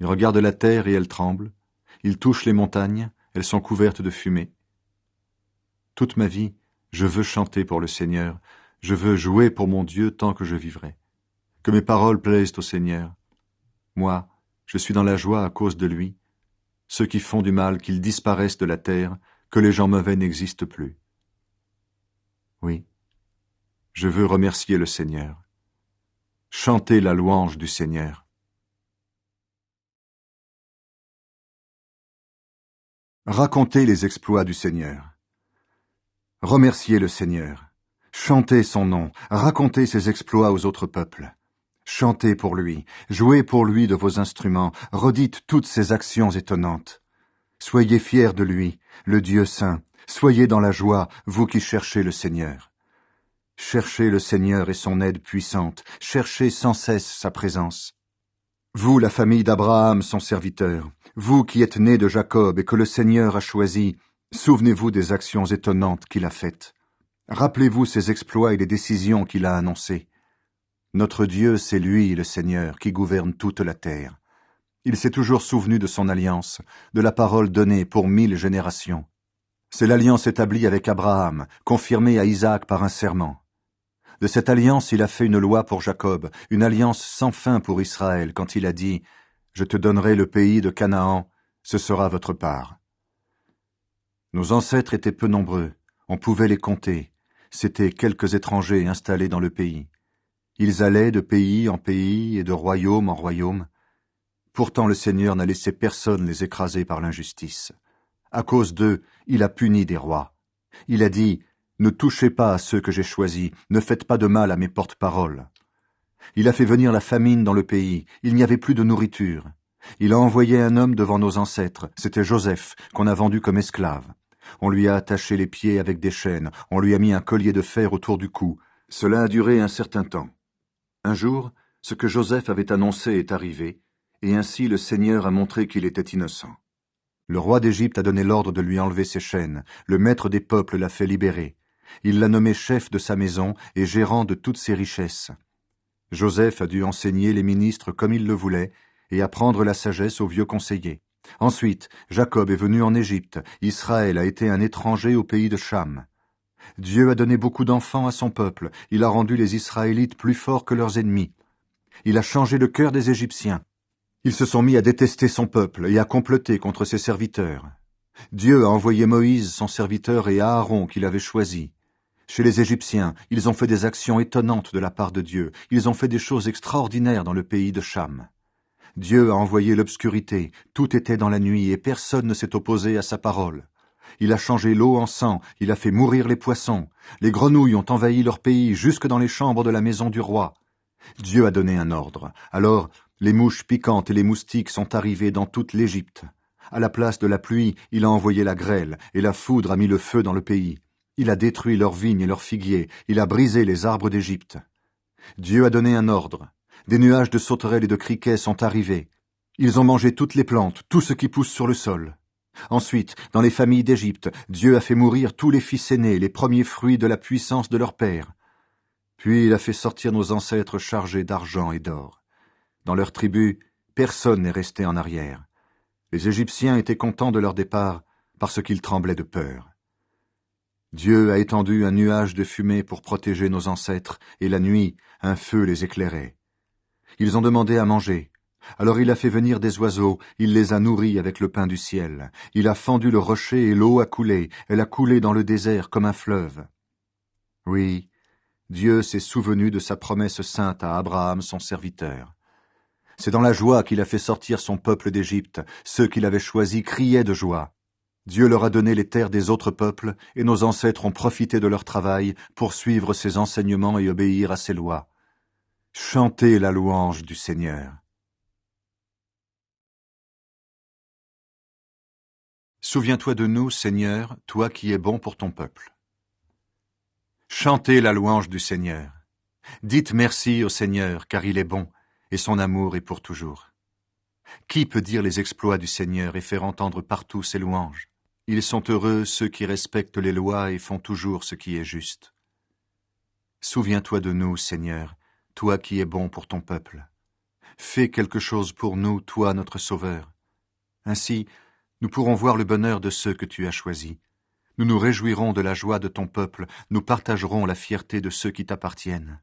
Il regarde la terre et elle tremble. Il touche les montagnes, elles sont couvertes de fumée. Toute ma vie, je veux chanter pour le Seigneur, je veux jouer pour mon Dieu tant que je vivrai. Que mes paroles plaisent au Seigneur. Moi, je suis dans la joie à cause de lui. Ceux qui font du mal, qu'ils disparaissent de la terre, que les gens mauvais n'existent plus. Oui, je veux remercier le Seigneur. Chantez la louange du Seigneur. Racontez les exploits du Seigneur. Remerciez le Seigneur. Chantez son nom, racontez ses exploits aux autres peuples. Chantez pour lui, jouez pour lui de vos instruments, redites toutes ses actions étonnantes. Soyez fiers de lui, le Dieu saint, soyez dans la joie, vous qui cherchez le Seigneur. Cherchez le Seigneur et son aide puissante, cherchez sans cesse sa présence. Vous, la famille d'Abraham, son serviteur, vous qui êtes nés de Jacob et que le Seigneur a choisi, souvenez-vous des actions étonnantes qu'il a faites. Rappelez-vous ses exploits et les décisions qu'il a annoncées. Notre Dieu, c'est lui, le Seigneur, qui gouverne toute la terre. Il s'est toujours souvenu de son alliance, de la parole donnée pour 1000 générations. C'est l'alliance établie avec Abraham, confirmée à Isaac par un serment. De cette alliance, il a fait une loi pour Jacob, une alliance sans fin pour Israël, quand il a dit « Je te donnerai le pays de Canaan, ce sera votre part. » Nos ancêtres étaient peu nombreux, on pouvait les compter. C'étaient quelques étrangers installés dans le pays. Ils allaient de pays en pays et de royaume en royaume. Pourtant le Seigneur n'a laissé personne les écraser par l'injustice. À cause d'eux, il a puni des rois. Il a dit « Ne touchez pas à ceux que j'ai choisis, ne faites pas de mal à mes porte-paroles. » Il a fait venir la famine dans le pays, il n'y avait plus de nourriture. Il a envoyé un homme devant nos ancêtres, c'était Joseph, qu'on a vendu comme esclave. On lui a attaché les pieds avec des chaînes, on lui a mis un collier de fer autour du cou. Cela a duré un certain temps. Un jour, ce que Joseph avait annoncé est arrivé, et ainsi le Seigneur a montré qu'il était innocent. Le roi d'Égypte a donné l'ordre de lui enlever ses chaînes, le maître des peuples l'a fait libérer. Il l'a nommé chef de sa maison et gérant de toutes ses richesses. Joseph a dû enseigner les ministres comme il le voulait et apprendre la sagesse aux vieux conseillers. Ensuite, Jacob est venu en Égypte, Israël a été un étranger au pays de Cham. Dieu a donné beaucoup d'enfants à son peuple, il a rendu les Israélites plus forts que leurs ennemis. Il a changé le cœur des Égyptiens. Ils se sont mis à détester son peuple et à comploter contre ses serviteurs. Dieu a envoyé Moïse, son serviteur, et Aaron qu'il avait choisi. Chez les Égyptiens, ils ont fait des actions étonnantes de la part de Dieu. Ils ont fait des choses extraordinaires dans le pays de Cham. Dieu a envoyé l'obscurité, tout était dans la nuit et personne ne s'est opposé à sa parole. Il a changé l'eau en sang, il a fait mourir les poissons. Les grenouilles ont envahi leur pays jusque dans les chambres de la maison du roi. Dieu a donné un ordre. Alors, les mouches piquantes et les moustiques sont arrivés dans toute l'Égypte. À la place de la pluie, il a envoyé la grêle, et la foudre a mis le feu dans le pays. Il a détruit leurs vignes et leurs figuiers, il a brisé les arbres d'Égypte. Dieu a donné un ordre. Des nuages de sauterelles et de criquets sont arrivés. Ils ont mangé toutes les plantes, tout ce qui pousse sur le sol. Ensuite, dans les familles d'Égypte, Dieu a fait mourir tous les fils aînés, les premiers fruits de la puissance de leur père. Puis il a fait sortir nos ancêtres chargés d'argent et d'or. Dans leurs tribus, personne n'est resté en arrière. Les Égyptiens étaient contents de leur départ parce qu'ils tremblaient de peur. Dieu a étendu un nuage de fumée pour protéger nos ancêtres, et la nuit, un feu les éclairait. Ils ont demandé à manger. Alors il a fait venir des oiseaux, il les a nourris avec le pain du ciel. Il a fendu le rocher et l'eau a coulé, elle a coulé dans le désert comme un fleuve. Oui, Dieu s'est souvenu de sa promesse sainte à Abraham, son serviteur. C'est dans la joie qu'il a fait sortir son peuple d'Égypte. Ceux qu'il avait choisis criaient de joie. Dieu leur a donné les terres des autres peuples, et nos ancêtres ont profité de leur travail pour suivre ses enseignements et obéir à ses lois. Chantez la louange du Seigneur. Souviens-toi de nous, Seigneur, toi qui es bon pour ton peuple. Chantez la louange du Seigneur. Dites merci au Seigneur, car il est bon, et son amour est pour toujours. Qui peut dire les exploits du Seigneur et faire entendre partout ses louanges? Ils sont heureux ceux qui respectent les lois et font toujours ce qui est juste. Souviens-toi de nous, Seigneur, toi qui es bon pour ton peuple. Fais quelque chose pour nous, toi notre Sauveur. Ainsi, nous pourrons voir le bonheur de ceux que tu as choisis. Nous nous réjouirons de la joie de ton peuple, nous partagerons la fierté de ceux qui t'appartiennent.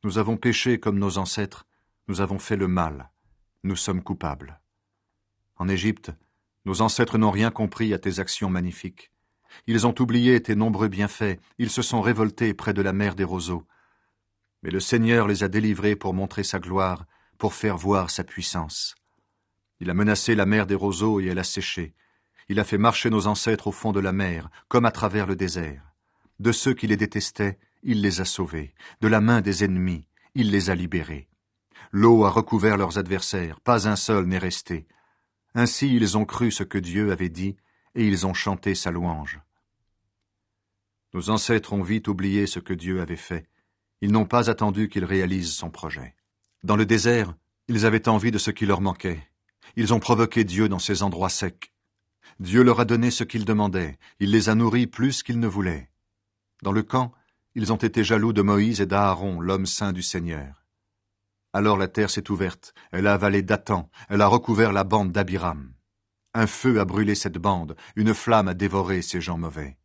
Nous avons péché comme nos ancêtres, nous avons fait le mal, nous sommes coupables. En Égypte, nos ancêtres n'ont rien compris à tes actions magnifiques. Ils ont oublié tes nombreux bienfaits, ils se sont révoltés près de la mer des roseaux. Mais le Seigneur les a délivrés pour montrer sa gloire, pour faire voir sa puissance. Il a menacé la mer des roseaux et elle a séché. Il a fait marcher nos ancêtres au fond de la mer, comme à travers le désert. De ceux qui les détestaient, il les a sauvés. De la main des ennemis, il les a libérés. L'eau a recouvert leurs adversaires, pas un seul n'est resté. Ainsi ils ont cru ce que Dieu avait dit, et ils ont chanté sa louange. Nos ancêtres ont vite oublié ce que Dieu avait fait. Ils n'ont pas attendu qu'il réalise son projet. Dans le désert, ils avaient envie de ce qui leur manquait. Ils ont provoqué Dieu dans ces endroits secs. Dieu leur a donné ce qu'ils demandaient. Il les a nourris plus qu'ils ne voulaient. Dans le camp, ils ont été jaloux de Moïse et d'Aaron, l'homme saint du Seigneur. Alors la terre s'est ouverte, elle a avalé Dathan, elle a recouvert la bande d'Abiram. Un feu a brûlé cette bande, une flamme a dévoré ces gens mauvais.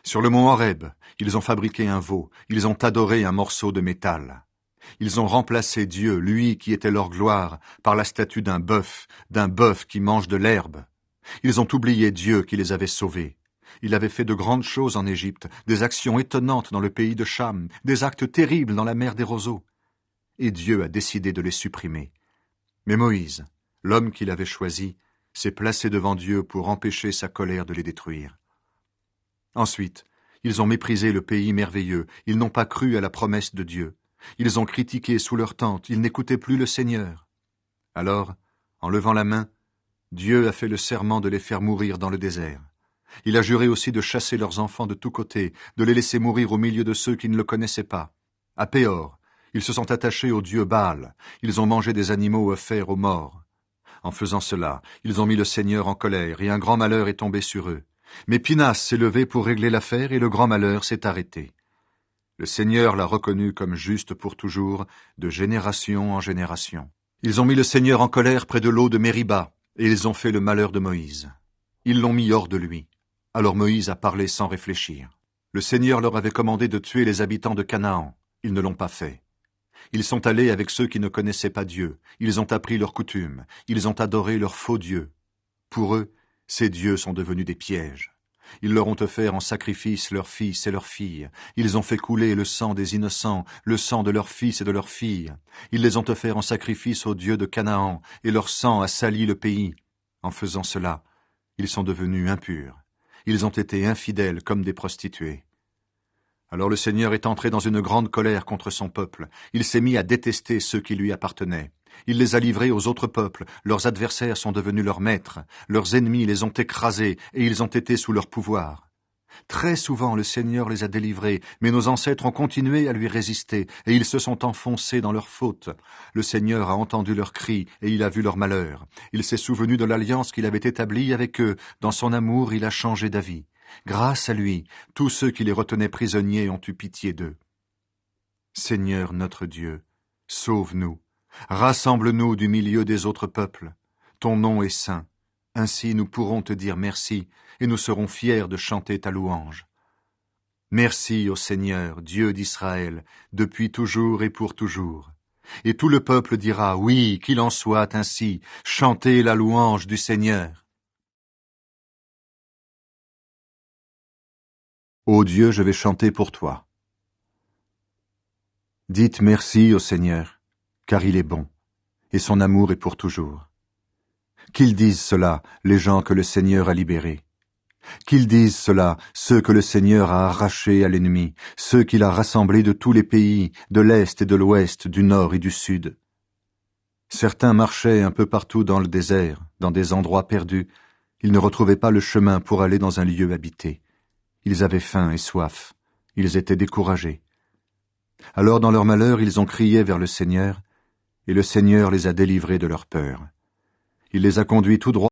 Sur le mont Horeb, ils ont fabriqué un veau, ils ont adoré un morceau de métal. Ils ont remplacé Dieu, lui qui était leur gloire, par la statue d'un bœuf qui mange de l'herbe. Ils ont oublié Dieu qui les avait sauvés. Il avait fait de grandes choses en Égypte, des actions étonnantes dans le pays de Cham, des actes terribles dans la mer des roseaux. Et Dieu a décidé de les supprimer. Mais Moïse, l'homme qu'il avait choisi, s'est placé devant Dieu pour empêcher sa colère de les détruire. Ensuite, ils ont méprisé le pays merveilleux, ils n'ont pas cru à la promesse de Dieu. Ils ont critiqué sous leur tente, ils n'écoutaient plus le Seigneur. Alors, en levant la main, Dieu a fait le serment de les faire mourir dans le désert. Il a juré aussi de chasser leurs enfants de tous côtés, de les laisser mourir au milieu de ceux qui ne le connaissaient pas. À Péor, ils se sont attachés au dieu Baal, ils ont mangé des animaux offerts aux morts. En faisant cela, ils ont mis le Seigneur en colère, et un grand malheur est tombé sur eux. Mais Pinas s'est levé pour régler l'affaire, et le grand malheur s'est arrêté. Le Seigneur l'a reconnu comme juste pour toujours, de génération en génération. Ils ont mis le Seigneur en colère près de l'eau de Mériba, et ils ont fait le malheur de Moïse. Ils l'ont mis hors de lui. Alors Moïse a parlé sans réfléchir. Le Seigneur leur avait commandé de tuer les habitants de Canaan. Ils ne l'ont pas fait. Ils sont allés avec ceux qui ne connaissaient pas Dieu. Ils ont appris leurs coutumes. Ils ont adoré leurs faux dieux. Pour eux, ces dieux sont devenus des pièges. Ils leur ont offert en sacrifice leurs fils et leurs filles. Ils ont fait couler le sang des innocents, le sang de leurs fils et de leurs filles. Ils les ont offert en sacrifice aux dieux de Canaan, et leur sang a sali le pays. En faisant cela, ils sont devenus impurs. Ils ont été infidèles comme des prostituées. Alors le Seigneur est entré dans une grande colère contre son peuple. Il s'est mis à détester ceux qui lui appartenaient. Il les a livrés aux autres peuples, leurs adversaires sont devenus leurs maîtres, leurs ennemis les ont écrasés et ils ont été sous leur pouvoir. Très souvent le Seigneur les a délivrés, mais nos ancêtres ont continué à lui résister et ils se sont enfoncés dans leurs fautes. Le Seigneur a entendu leurs cris et il a vu leur malheur. Il s'est souvenu de l'alliance qu'il avait établie avec eux. Dans son amour, il a changé d'avis. Grâce à lui, tous ceux qui les retenaient prisonniers ont eu pitié d'eux. Seigneur notre Dieu, sauve-nous. Rassemble-nous du milieu des autres peuples. Ton nom est saint. Ainsi nous pourrons te dire merci, et nous serons fiers de chanter ta louange. Merci au Seigneur, Dieu d'Israël, depuis toujours et pour toujours. Et tout le peuple dira, oui, qu'il en soit ainsi, chantez la louange du Seigneur. Ô Dieu, je vais chanter pour toi. Dites merci au Seigneur, car il est bon, et son amour est pour toujours. Qu'ils disent cela, les gens que le Seigneur a libérés. Qu'ils disent cela, ceux que le Seigneur a arrachés à l'ennemi, ceux qu'il a rassemblés de tous les pays, de l'Est et de l'Ouest, du Nord et du Sud. Certains marchaient un peu partout dans le désert, dans des endroits perdus. Ils ne retrouvaient pas le chemin pour aller dans un lieu habité. Ils avaient faim et soif. Ils étaient découragés. Alors dans leur malheur, ils ont crié vers le Seigneur, et le Seigneur les a délivrés de leur peur. Il les a conduits tout droit